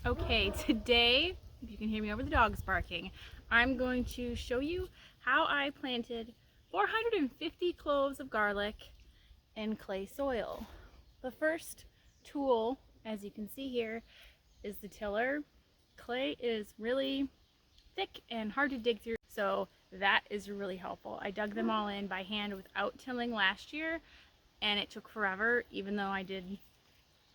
Okay, today, if you can hear me over the dogs barking, I'm going to show you how I planted 450 cloves of garlic in clay soil. The first tool, as you can see here, is the tiller. Clay is really thick and hard to dig through, so that is really helpful. I dug them all in by hand without tilling last year, and it took forever, even though I did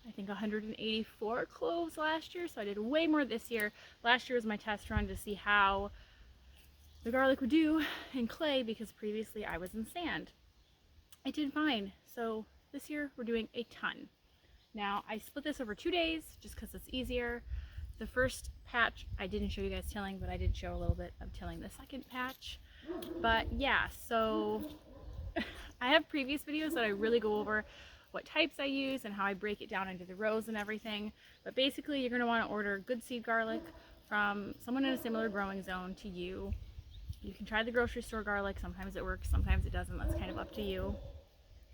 I think 184 cloves last year, so I did way more this year. Last year was my test run to see how the garlic would do in clay because previously I was in sand. It did fine, so this year we're doing a ton. Now I split this over 2 days just because it's easier. The first patch I didn't show you guys tilling, but I did show a little bit of tilling the second patch. But yeah, so I have previous videos that I really go over what types I use and how I break it down into the rows and everything. But basically you're going to want to order good seed garlic from someone in a similar growing zone to you. You can try the grocery store garlic. Sometimes it works, sometimes it doesn't. That's kind of up to you.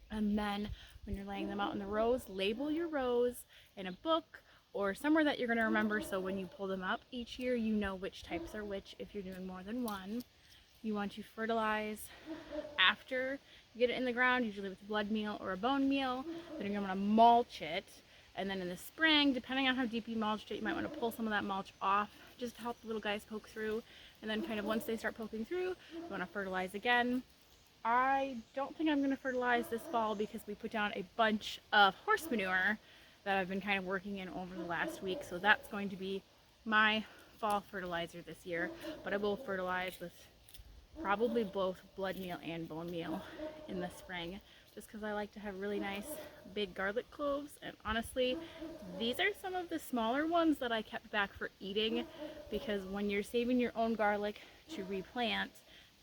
And then when you're laying them out in the rows, label your rows in a book or somewhere that you're going to remember, so when you pull them up each year you know which types are which if you're doing more than one. You want to fertilize after you get it in the ground, usually with blood meal or a bone meal. Then you're going to want to mulch it. And then in the spring, depending on how deep you mulched it, you might want to pull some of that mulch off just to help the little guys poke through. And then kind of once they start poking through, you want to fertilize again. I don't think I'm going to fertilize this fall because we put down a bunch of horse manure that I've been kind of working in over the last week. So that's going to be my fall fertilizer this year. But I will fertilize with probably both blood meal and bone meal in the spring, just because I like to have really nice big garlic cloves. And honestly, these are some of the smaller ones that I kept back for eating, because when you're saving your own garlic to replant,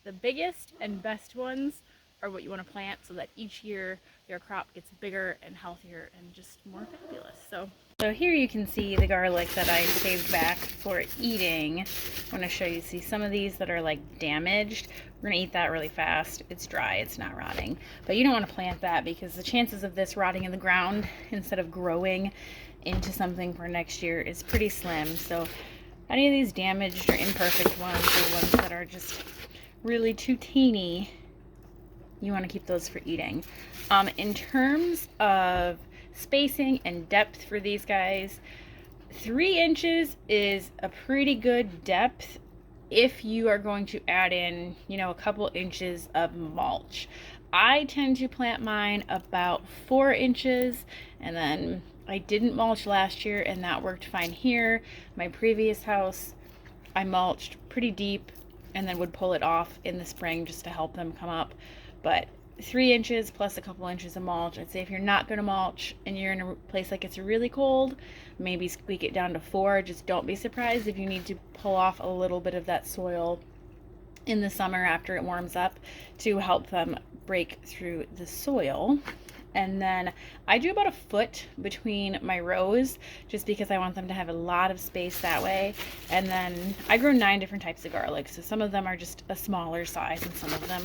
the biggest and best ones are what you want to plant, so that each year your crop gets bigger and healthier and just more fabulous. So here you can see the garlic that I saved back for eating. I want to show you, see some of these that are like damaged. We're going to eat that really fast. It's dry, it's not rotting. But you don't want to plant that because the chances of this rotting in the ground instead of growing into something for next year is pretty slim. So any of these damaged or imperfect ones, or ones that are just really too teeny, you want to keep those for eating. In terms of spacing and depth for these guys, 3 inches is a pretty good depth if you are going to add in, a couple inches of mulch. I tend to plant mine about 4 inches, and then I didn't mulch last year and that worked fine here. My previous house, I mulched pretty deep and then would pull it off in the spring just to help them come up. But 3 inches plus a couple inches of mulch. I'd say if you're not going to mulch and you're in a place like it's really cold, maybe squeak it down to 4. Just don't be surprised if you need to pull off a little bit of that soil in the summer after it warms up to help them break through the soil. And then I do about 1 foot between my rows just because I want them to have a lot of space that way. And then I grow 9 different types of garlic, so some of them are just a smaller size and some of them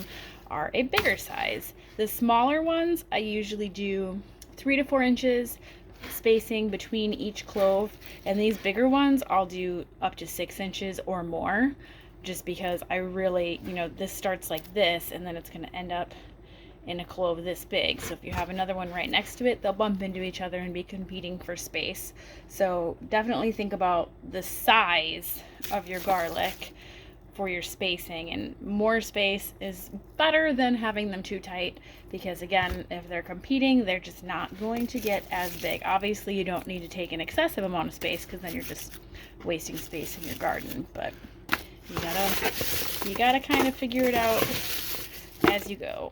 are a bigger size. The smaller ones I usually do 3 to 4 inches spacing between each clove, and these bigger ones I'll do up to 6 inches or more, just because I really, this starts like this and then it's going to end up in a clove this big. So if you have another one right next to it, they'll bump into each other and be competing for space. So definitely think about the size of your garlic for your spacing, and more space is better than having them too tight, because again, if they're competing, they're just not going to get as big. Obviously you don't need to take an excessive amount of space because then you're just wasting space in your garden, but you gotta kind of figure it out as you go.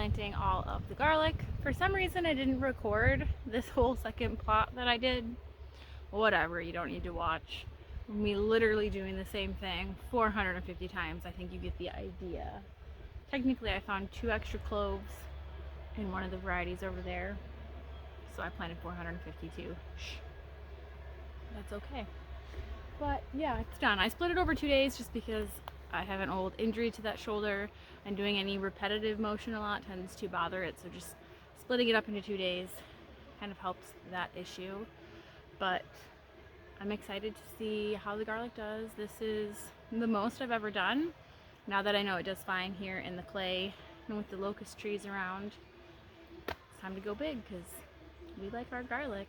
planting all of the garlic. For some reason I didn't record this whole second plot that I did. Whatever, you don't need to watch me literally doing the same thing 450 times. I think you get the idea. Technically I found 2 extra cloves in one of the varieties over there, so I planted 452. Shh. That's okay. But yeah, it's done. I split it over 2 days just because I have an old injury to that shoulder, and doing any repetitive motion a lot tends to bother it, so just splitting it up into 2 days kind of helps that issue. But I'm excited to see how the garlic does. This is the most I've ever done. Now that I know it does fine here in the clay and with the locust trees around, it's time to go big because we like our garlic.